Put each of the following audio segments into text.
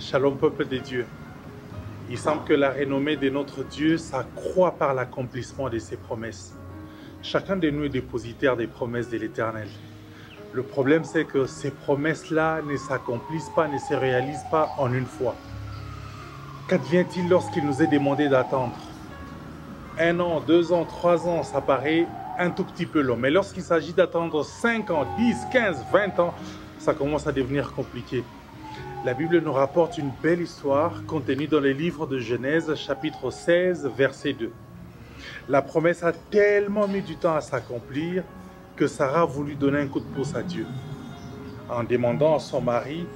Shalom peuple de Dieu. Il semble que la renommée de notre Dieu s'accroît par l'accomplissement de ses promesses. Chacun de nous est dépositaire des promesses de l'Éternel. Le problème, c'est que ces promesses-là ne s'accomplissent pas, ne se réalisent pas en une fois. Qu'advient-il lorsqu'il nous est demandé d'attendre? 1 an, 2 ans, 3 ans, ça paraît un tout petit peu long. Mais lorsqu'il s'agit d'attendre 5 ans, 10, 15, 20 ans, ça commence à devenir compliqué. La Bible nous rapporte une belle histoire contenue dans le livre de Genèse, chapitre 16, verset 2. La promesse a tellement mis du temps à s'accomplir que Sarah a voulu donner un coup de pouce à Dieu, en demandant à son mari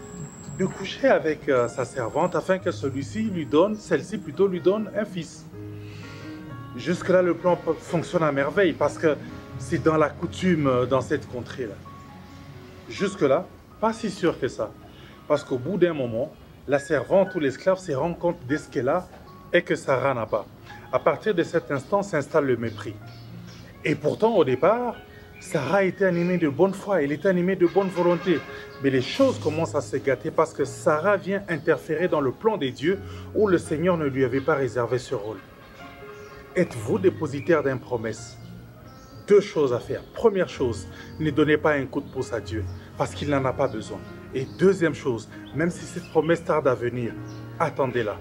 de coucher avec sa servante afin que celle-ci lui donne un fils. Jusque-là, le plan fonctionne à merveille parce que c'est dans la coutume dans cette contrée-là. Jusque-là, pas si sûr que ça. Parce qu'au bout d'un moment, la servante ou l'esclave se rend compte de ce qu'elle a et que Sarah n'a pas. À partir de cet instant s'installe le mépris. Et pourtant, au départ, Sarah était animée de bonne foi, elle était animée de bonne volonté. Mais les choses commencent à se gâter parce que Sarah vient interférer dans le plan des dieux où le Seigneur ne lui avait pas réservé ce rôle. Êtes-vous dépositaire d'une promesse? 2 choses à faire. Première chose, ne donnez pas un coup de pouce à Dieu parce qu'il n'en a pas besoin. Et deuxième chose, même si cette promesse tarde à venir, attendez-la.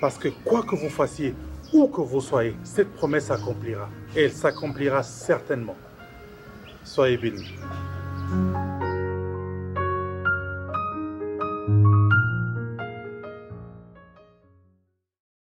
Parce que quoi que vous fassiez, où que vous soyez, cette promesse s'accomplira. Et elle s'accomplira certainement. Soyez bénis.